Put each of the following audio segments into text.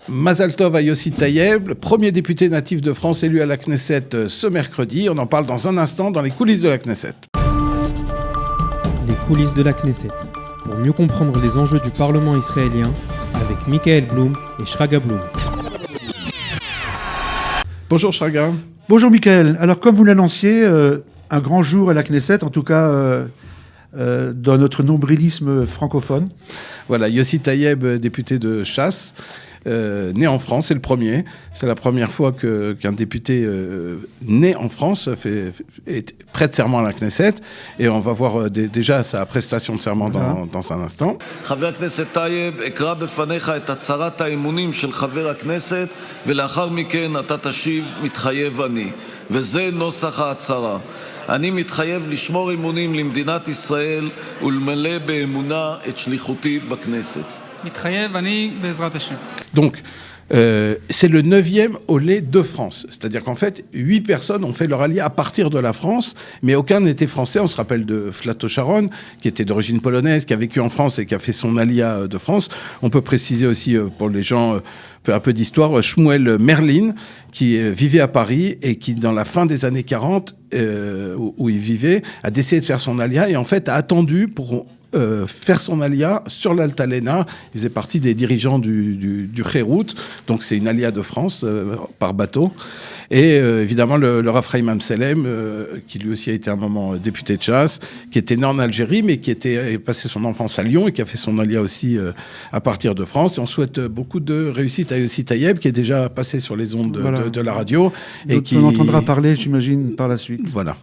Mazal Tov à Yossi Taïeb, le premier député natif de France élu à la Knesset ce mercredi. On en parle dans un instant dans les coulisses de la Knesset. Les coulisses de la Knesset. Pour mieux comprendre les enjeux du Parlement israélien, avec Michael Blum et Shraga Blum. Bonjour Shraga. Bonjour Michael. Alors comme vous l'annonciez, un grand jour à la Knesset, en tout cas dans notre nombrilisme francophone. Voilà, Yossi Taïeb, député de Chasse, né en France, c'est le premier. C'est la première fois qu'un député né en France prête serment à la Knesset. Et on va voir déjà sa prestation de serment dans un instant. חבר הכנסת טייב, אקרא בפניך את הצהרת האמונים של חבר הכנסת, ולאחר מכן אתה תשיב מתחייב אני. וזה נוסח ההצהרה. אני מתחייב לשמור אמונים למדינת ישראל ולמלא באמונה את שליחותי בכנסת. מתחייב אני בעזרת השם. Donc, c'est le 9e Olé de France. C'est-à-dire qu'en fait, 8 personnes ont fait leur alia à partir de la France, mais aucun n'était français. On se rappelle de Flato Sharon, qui était d'origine polonaise, qui a vécu en France et qui a fait son alia de France. On peut préciser aussi, pour les gens, un peu d'histoire, Shmuel Merlin, qui vivait à Paris et qui, dans la fin des années 40, où il vivait, a décidé de faire son alia et en fait a attendu pour faire son alia sur l'Altalena. Il faisait partie des dirigeants du Khérout, donc c'est une alia de France par bateau. Et évidemment le Rav Chaim Amselem, qui lui aussi a été un moment député de chasse, qui était né en Algérie, mais qui était passé son enfance à Lyon et qui a fait son alia aussi à partir de France. Et on souhaite beaucoup de réussite à Yossi Taïeb, qui est déjà passé sur les ondes de la radio. Et qui... On entendra parler, j'imagine, par la suite. Voilà.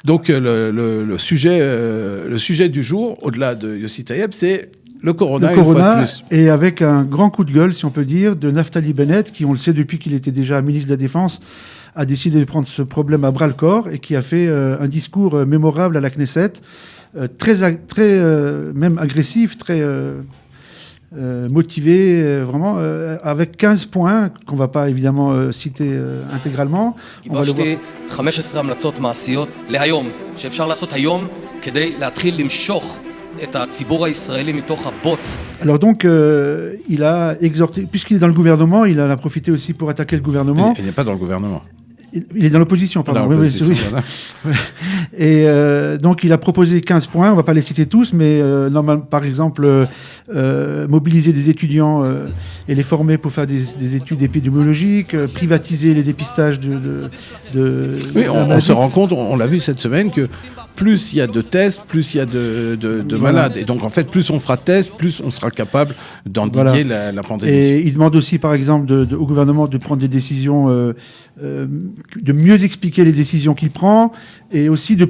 Donc le sujet du jour, au-delà de Yossi Taïeb, c'est le Corona, une fois de plus. Et avec un grand coup de gueule, si on peut dire, de Naftali Bennett, qui, on le sait depuis qu'il était déjà ministre de la Défense, a décidé de prendre ce problème à bras-le-corps et qui a fait un discours mémorable à la Knesset, très même agressif, très... motivé, vraiment, avec 15 points qu'on ne va pas évidemment citer intégralement. גיבשתי 15 המלצות מעשיות להיום, שאפשר לעשות היום כדי להתחיל למשוך את הציבור הישראלי מתוך הבוץ. Alors donc, il a exhorté, puisqu'il est dans le gouvernement, il en a profité aussi pour attaquer le gouvernement. Il n'est pas dans le gouvernement. Il est dans l'opposition, pardon. Dans l'opposition, oui. voilà. Et donc, il a proposé 15 points. On ne va pas les citer tous, mais normalement, par exemple, mobiliser des étudiants et les former pour faire des études épidémiologiques, privatiser les dépistages Oui, on se rend compte, on l'a vu cette semaine, que plus il y a de tests, plus il y a de malades. Et donc, en fait, plus on fera de tests, plus on sera capable d'endiguer la pandémie. Et il demande aussi, par exemple, au gouvernement de prendre des décisions, de mieux expliquer les décisions qu'il prend, et aussi de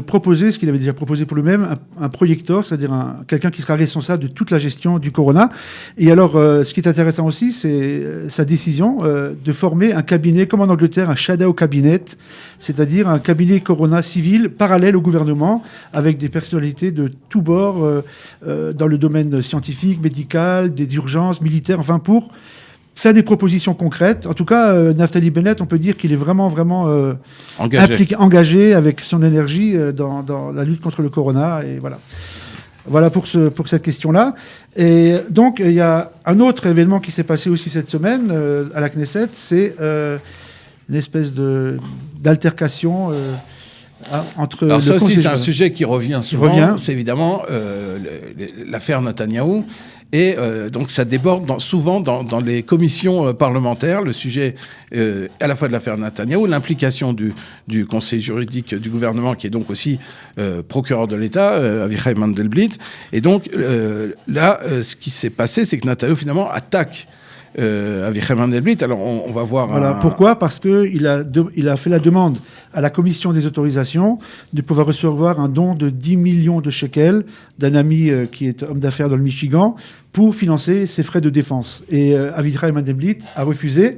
proposer, ce qu'il avait déjà proposé pour lui-même, un projecteur, c'est-à-dire quelqu'un qui sera responsable de toute la gestion du corona. Et alors, ce qui est intéressant aussi, c'est sa décision de former un cabinet, comme en Angleterre, un shadow cabinet, c'est-à-dire un cabinet corona civil parallèle au gouvernement, avec des personnalités de tous bords, dans le domaine scientifique, médical, des urgences, militaires, enfin pour faire des propositions concrètes. En tout cas, Naftali Bennett, on peut dire qu'il est vraiment engagé avec son énergie dans la lutte contre le corona. Et voilà. Voilà pour cette question-là. Et donc, il y a un autre événement qui s'est passé aussi cette semaine à la Knesset, c'est une espèce d'altercation entre... Alors ça aussi, c'est un sujet qui revient souvent. C'est évidemment l'affaire Netanyahou. Et donc ça déborde souvent dans les commissions parlementaires, le sujet à la fois de l'affaire Netanyahou, l'implication du conseil juridique du gouvernement, qui est donc aussi procureur de l'État, Avichai Mandelblit. Et donc là, ce qui s'est passé, c'est que Netanyahou finalement attaque Avichai Mandelblit. Alors on va voir... Voilà. Pourquoi ? Parce qu'il a fait la demande à la commission des autorisations de pouvoir recevoir un don de 10 millions de shekels d'un ami qui est homme d'affaires dans le Michigan pour financer ses frais de défense. Et Avichai Mandelblit a refusé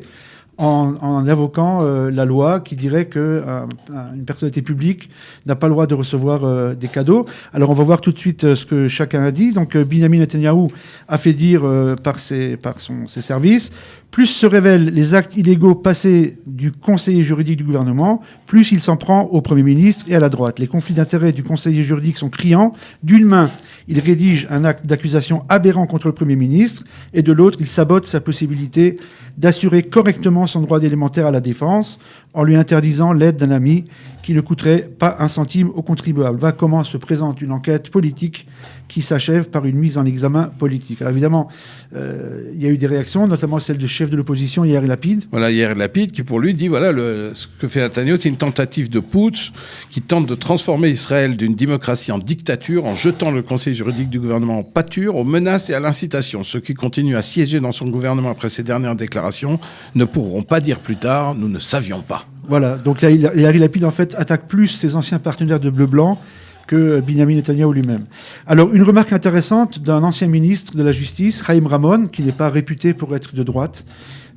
en invoquant la loi qui dirait qu'une personnalité publique n'a pas le droit de recevoir des cadeaux. Alors on va voir tout de suite ce que chacun a dit. Donc Binyamin Netanyahou a fait dire par ses services, plus se révèlent les actes illégaux passés du conseiller juridique du gouvernement, plus il s'en prend au Premier ministre et à la droite. Les conflits d'intérêts du conseiller juridique sont criants. D'une main, il rédige un acte d'accusation aberrant contre le Premier ministre, et de l'autre, il sabote sa possibilité d'assurer correctement son droit d'élémentaire à la défense en lui interdisant l'aide d'un ami qui ne coûterait pas un centime aux contribuables. Voilà comment se présente une enquête politique qui s'achève par une mise en examen politique. Alors évidemment, il y a eu des réactions, notamment celle du chef de l'opposition, Yair Lapid. Voilà, Yair Lapid, qui pour lui dit, voilà, ce que fait Netanyahu, c'est une tentative de putsch qui tente de transformer Israël d'une démocratie en dictature en jetant le conseil juridique du gouvernement en pâture, aux menaces et à l'incitation. Ceux qui continuent à siéger dans son gouvernement après ces dernières déclarations ne pourront pas dire plus tard « nous ne savions pas ». Voilà, donc là, Yair Lapid, en fait, attaque plus ses anciens partenaires de bleu-blanc que Binyamin Netanyahou lui-même. Alors, une remarque intéressante d'un ancien ministre de la Justice, Chaim Ramon, qui n'est pas réputé pour être de droite,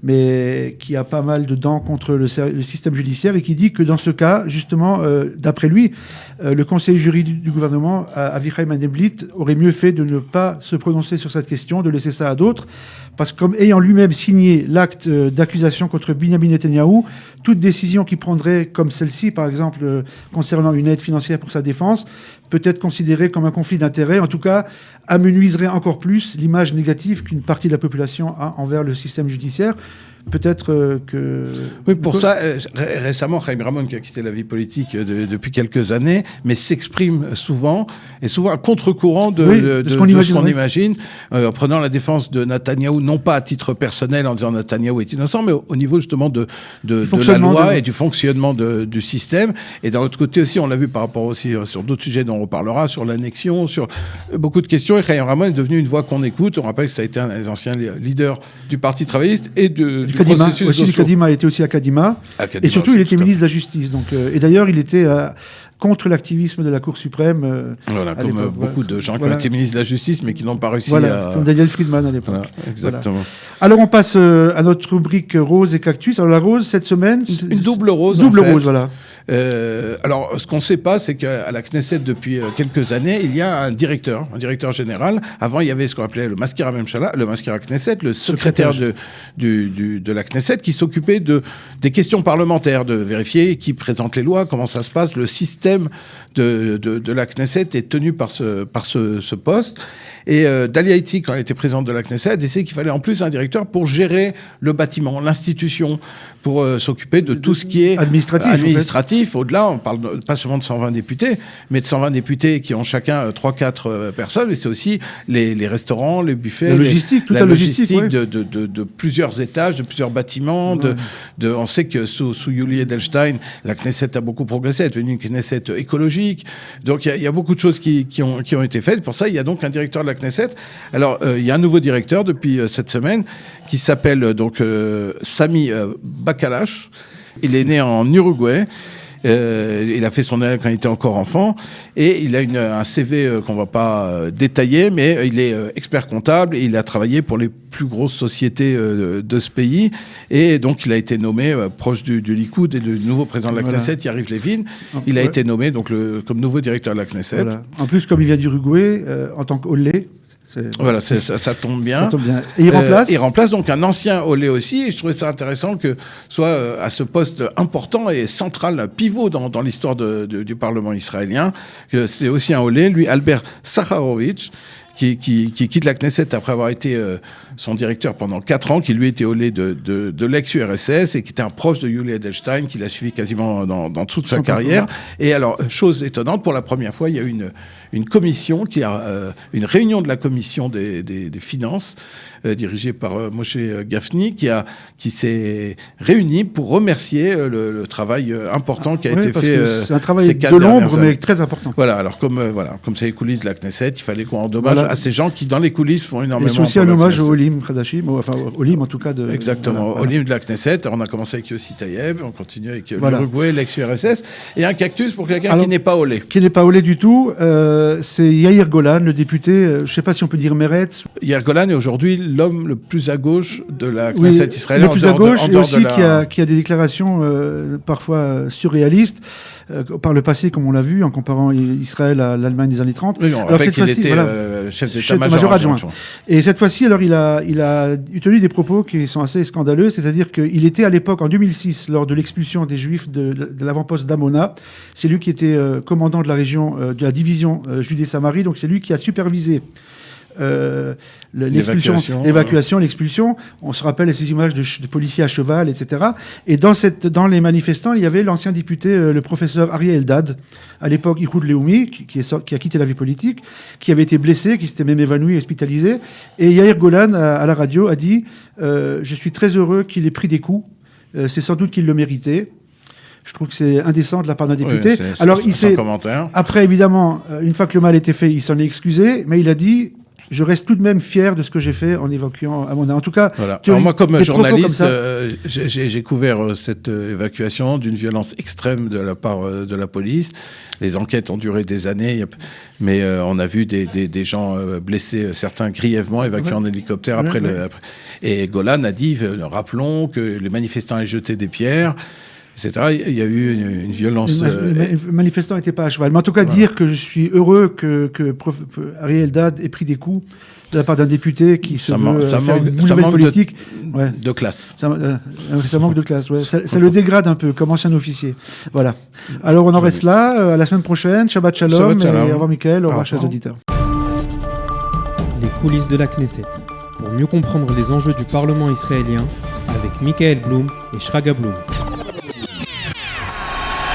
mais qui a pas mal de dents contre le système judiciaire, et qui dit que dans ce cas, justement, d'après lui, le conseiller juridique du gouvernement, Avichai Mandelblit, aurait mieux fait de ne pas se prononcer sur cette question, de laisser ça à d'autres, parce que comme ayant lui-même signé l'acte d'accusation contre Binyamin Netanyahou, toute décision qu'il prendrait, comme celle-ci, par exemple, concernant une aide financière pour sa défense, peut être considérée comme un conflit d'intérêts, en tout cas, amenuiserait encore plus l'image négative qu'une partie de la population a envers le système judiciaire. Peut-être que... Oui, pour ça, récemment, Chaim Ramon, qui a quitté la vie politique depuis quelques années, mais s'exprime souvent, et souvent à contre-courant de ce qu'on imagine, en prenant la défense de Netanyahou, non pas à titre personnel, en disant Netanyahou est innocent, mais au niveau justement de la loi et du fonctionnement du système. Et d'un autre côté aussi, on l'a vu par rapport aussi sur d'autres sujets dont on reparlera, sur l'annexion, sur beaucoup de questions. Et Chaim Ramon est devenu une voix qu'on écoute. On rappelle que ça a été un des anciens leaders du Parti travailliste et du Kadima était aussi à Kadima. Et surtout, il était ministre de la Justice. Donc, et d'ailleurs, il était contre l'activisme de la Cour suprême. Voilà, comme beaucoup de gens qui ont été ministres de la Justice, mais qui n'ont pas réussi à... Comme Daniel Friedman à l'époque. Voilà, exactement. Voilà. Alors, on passe à notre rubrique rose et cactus. Alors, la rose, cette semaine... Une double rose, Double rose, voilà. Alors, ce qu'on ne sait pas, c'est qu'à la Knesset, depuis quelques années, il y a un directeur général. Avant, il y avait ce qu'on appelait le Maskira Memshala, le Maskira Knesset, le secrétaire de la Knesset, qui s'occupait des questions parlementaires, de vérifier qui présente les lois, comment ça se passe. Le système de la Knesset est tenu par ce poste. Et Dalia Itzik, quand elle était présidente de la Knesset, a décidé qu'il fallait en plus un directeur pour gérer le bâtiment, l'institution, pour s'occuper de tout ce qui est administratif. Au-delà, on parle pas seulement de 120 députés, mais de 120 députés qui ont chacun 3-4 personnes. Et c'est aussi les restaurants, les buffets, la logistique ouais. de plusieurs étages, de plusieurs bâtiments. Ouais. On sait que sous Yuli Edelstein, la Knesset a beaucoup progressé, elle est devenue une Knesset écologique. Donc il y a beaucoup de choses qui ont été faites. Pour ça, il y a donc un directeur de la Knesset. Alors, il y a un nouveau directeur depuis cette semaine qui s'appelle donc Sami Bakalash. Il est né en Uruguay. Il a fait son œuvre quand il était encore enfant. Et il a un CV qu'on ne va pas détailler, mais il est expert comptable et il a travaillé pour les plus grosses sociétés de ce pays. Et donc, il a été nommé proche du Likoud et du nouveau président de la Knesset, Yariv Levin. Il a été nommé donc, comme nouveau directeur de la Knesset. Voilà. En plus, comme il vient d'Uruguay, en tant qu'Olé, voilà, ça tombe bien. Ça tombe bien. Et il remplace donc un ancien Olé aussi. Et je trouvais ça intéressant que soit à ce poste important et central, pivot dans l'histoire du Parlement israélien, que c'est aussi un Olé, lui, Albert Sacharovitch, qui quitte la Knesset après avoir été son directeur pendant 4 ans, qui lui était Olé de l'ex-URSS et qui était un proche de Yuli Edelstein, qui l'a suivi quasiment dans toute sa carrière. Et alors, chose étonnante, pour la première fois, il y a eu une commission, une réunion de la commission des finances, dirigée par Moshe Gafni, qui s'est réunie pour remercier le travail important qui a été fait. C'est un travail de l'ombre, mais très important. Voilà, alors comme c'est les coulisses de la Knesset, il fallait qu'on rende hommage à ces gens qui, dans les coulisses, font énormément. Et c'est aussi un hommage au Olim Khadashim, enfin Olim en tout cas. Exactement, Olim de la Knesset. On a commencé avec Yossi Taïeb, on continue avec l'Uruguay, l'ex-URSS, et un cactus pour quelqu'un qui n'est pas Olé. Qui n'est pas Olé du tout, c'est Yair Golan, le député, je ne sais pas si on peut dire Meretz. Yair Golan est aujourd'hui l'homme le plus à gauche de la Knesset israélienne. Le plus à gauche, et aussi qui a des déclarations parfois surréalistes. par le passé, comme on l'a vu, en comparant Israël à l'Allemagne des années 30. Oui, on rappelle qu'il était chef d'état-major adjoint. Et cette fois-ci, alors, il a tenu des propos qui sont assez scandaleux, c'est-à-dire qu'il était à l'époque, en 2006, lors de l'expulsion des Juifs de l'avant-poste d'Amona, c'est lui qui était commandant de la région, de la division Judée-Samarie, donc c'est lui qui a supervisé l'expulsion. On se rappelle ces images de policiers à cheval, etc. Et dans les manifestants, il y avait l'ancien député, le professeur Arieh Eldad, à l'époque Ihoud Leumi, qui a quitté la vie politique, qui avait été blessé, qui s'était même évanoui, hospitalisé. Et Yair Golan, à la radio, a dit « Je suis très heureux qu'il ait pris des coups. C'est sans doute qu'il le méritait. » Je trouve que c'est indécent de la part d'un député. Oui, alors, après, évidemment, une fois que le mal était fait, il s'en est excusé, mais il a dit « Je reste tout de même fier de ce que j'ai fait en évacuant Amona. » En tout cas, voilà. Alors moi, comme journaliste, j'ai couvert cette évacuation d'une violence extrême de la part de la police. Les enquêtes ont duré des années, mais on a vu des gens blessés, certains grièvement, évacués en hélicoptère après. Et Golan a dit « Rappelons que les manifestants aient jeté des pierres. » etc. Il y a eu une violence... Le manifestant n'était pas à cheval. Mais en tout cas, dire que je suis heureux que Arieh Eldad ait pris des coups de la part d'un député qui se veut faire une nouvelle politique. De classe. Ça manque de classe, ouais. Ça le dégrade un peu, comme ancien officier. Voilà. Alors, on en reste là. À la semaine prochaine. Shabbat shalom. Et au revoir, Michael. Au revoir, chers auditeurs. Les coulisses de la Knesset. Pour mieux comprendre les enjeux du Parlement israélien, avec Michael Blum et Shraga Blum.